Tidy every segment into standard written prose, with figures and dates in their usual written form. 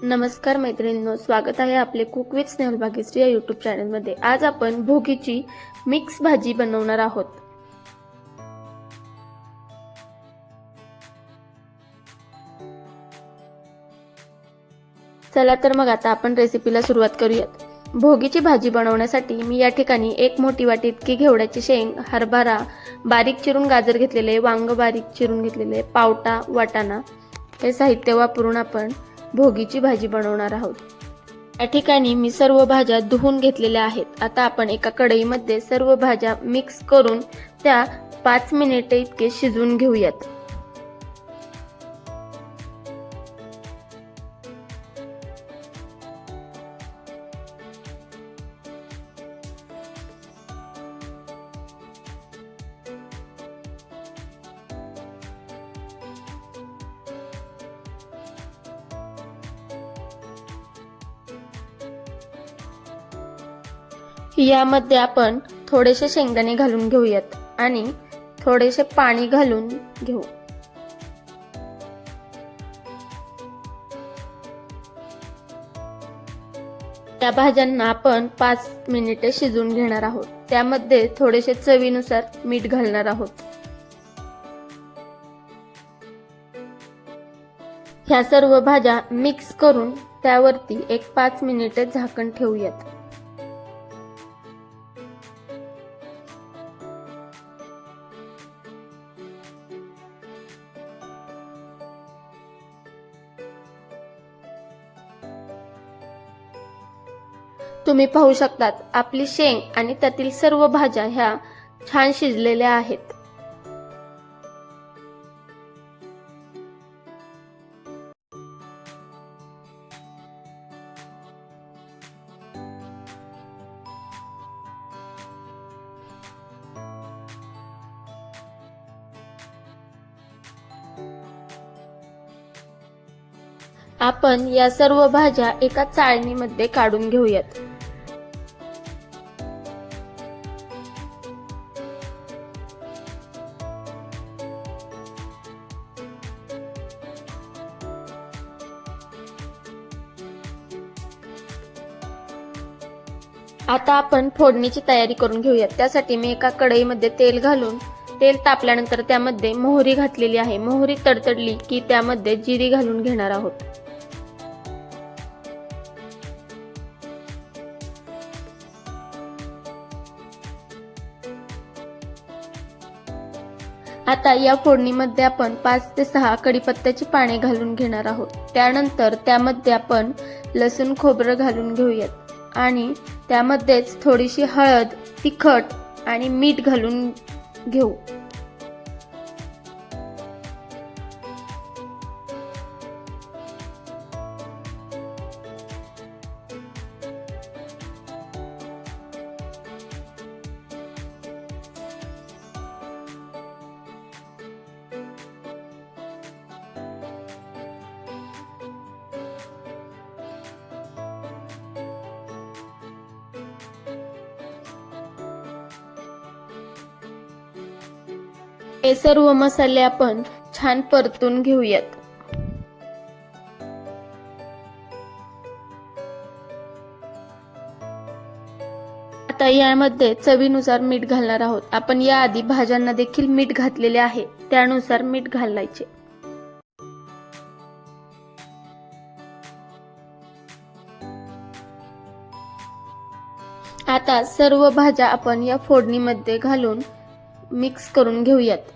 नमस्कार मैत्रिणींनो, स्वागत आहे आपले कुक विथ स्नेहल भाग्यश्री या यूट्यूब चॅनलमध्ये। आज आपण भोगीची मिक्स भाजी बनवणार आहोत। चला तर मग आता आपण रेसिपीला सुरुवात करूयात। भोगीची भाजी बनवण्यासाठी मी या ठिकाणी एक मोठी वाटी इतकी घेवड्याची शेंग, हरभरा, बारीक चिरून गाजर घेतलेले, वांग बारीक चिरून घेतलेले, पावटा, वाटाणा हे साहित्य वापरून आपण भोगीची भाजी बनवणार आहोत। या ठिकाणी मी सर्व भाज्या धुवून घेतलेल्या आहेत। आता आपण एका कढईमध्ये सर्व भाज्या मिक्स करून त्या 5 मिनिटे इतके शिजवून घेऊयात। यामध्ये आपण थोडेसे शेंगदाणे घालून घेऊयात आणि थोडेसे पाणी घालून घेऊ। त्या भाज्यांना आपण 5 मिनिटे शिजवून घेणार आहोत। त्यामध्ये थोडेसे चवीनुसार मीठ घालणार आहोत। ह्या सर्व भाज्या मिक्स करून त्यावरती एक 5 मिनिटे झाकण ठेवूयात। तुम्ही पाहू शकतात आपली शेंग आणि त्यातील सर्व भाज्या ह्या छान शिजलेल्या आहेत। आपण या सर्व भाज्या एका चाळणीमध्ये काढून घेऊयात। आता आपण फोडणीची तयारी करून घेऊयात। त्यासाठी मी एका कढईमध्ये तेल घालून तेल तापल्यानंतर त्यामध्ये मोहरी घातलेली आहे। मोहरी तडतडली की त्यामध्ये जिरी घालून घेणार आहोत। आता या फोडणीमध्ये आपण 5 ते 6 कढीपत्त्याची पाने घालून घेणार आहोत। त्यानंतर त्यामध्ये आपण लसूण खोबरं घालून घेऊयात आणि त्यामध्येच थोडीशी हळद, तिखट आणि मीठ घालून घेऊ। हे सर्व मसाले आपण छान परतून घेऊयात। आता यामध्ये चवीनुसार मीठ घालणार आहोत। आपण याआधी भाज्यांना देखील मीठ घातलेले आहे, त्यानुसार मीठ घालायचे। आता सर्व भाज्या आपण या फोडणीमध्ये घालून मिक्स करून घेऊयात।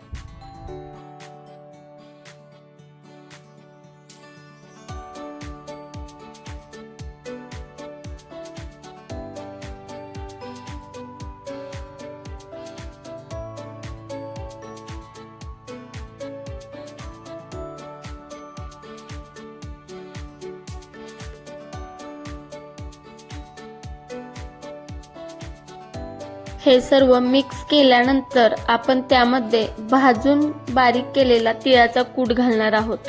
हे सर्व मिक्स केल्यानंतर आपण त्यामध्ये भाजून बारीक केलेला तिळाचा कूट घालणार आहोत।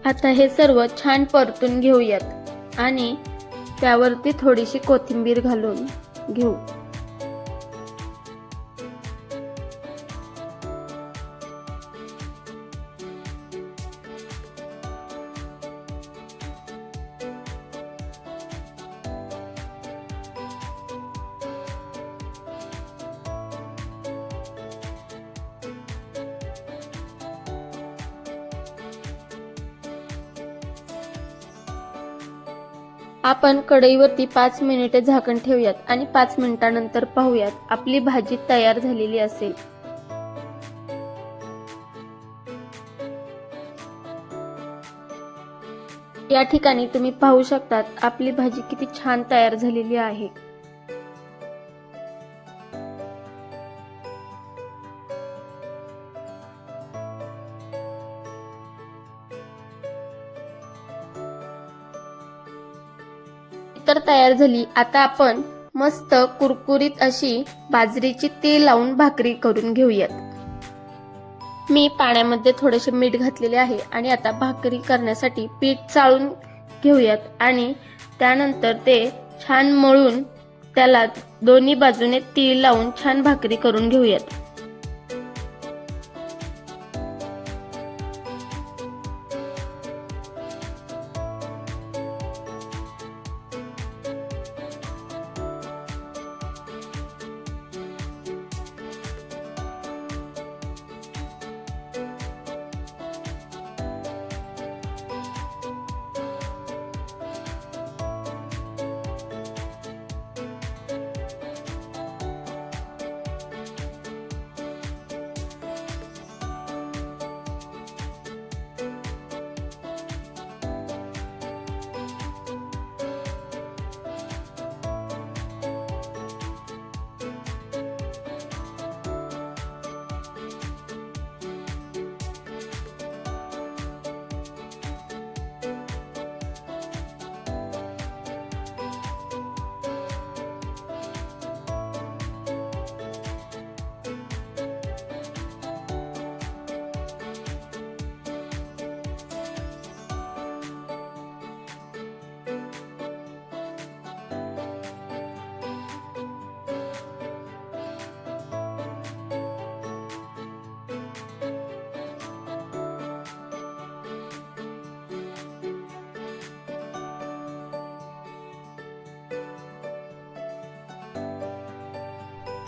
आता हे सर्व छान परतून घेऊयात आणि त्यावरती थोडीशी कोथिंबीर घालून घेऊ। आपण कढईवरती 5 मिनिटे झाकण ठेवूयात आणि 5 मिनिटांनंतर पाहूयात आपली भाजी तयार झालेली असेल। या ठिकाणी तुम्ही पाहू शकतात आपली भाजी किती छान तयार झालेली आहे। तर तयार झाली। आता आपण मस्त कुरकुरीत अशी बाजरीची तेल लावून भाकरी करून घेऊयात। मी पाण्यामध्ये थोडेसे मीठ घातलेले आहे आणि आता भाकरी करण्यासाठी पीठ चाळून घेऊयात आणि त्यानंतर ते छान मळून त्याला दोन्ही बाजूने तीळ लावून छान भाकरी करून घेऊयात।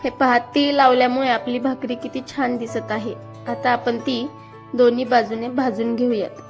हे पहा, तीळ लावल्यामुळे आपली भाकरी किती छान दिसत आहे। आता आपण ती दोन्ही बाजूने भाजून घेऊयात।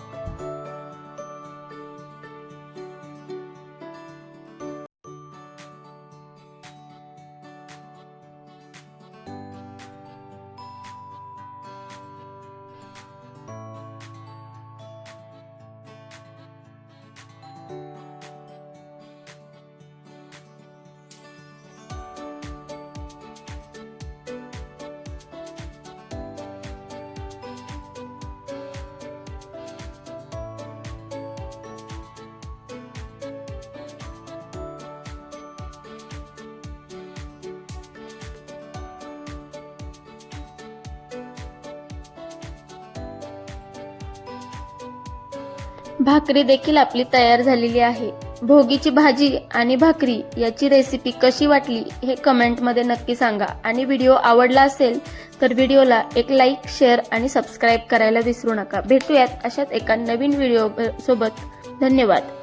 भाकरी देखील आपली तयार झालेली आहे। भोगीची भाजी आणि भाकरी याची रेसिपी कशी वाटली हे कमेंटमध्ये नक्की सांगा आणि व्हिडिओ आवडला असेल तर व्हिडिओला एक लाईक, शेअर आणि सबस्क्राईब करायला विसरू नका। भेटूयात अशाच एका नवीन व्हिडिओ सोबत। धन्यवाद।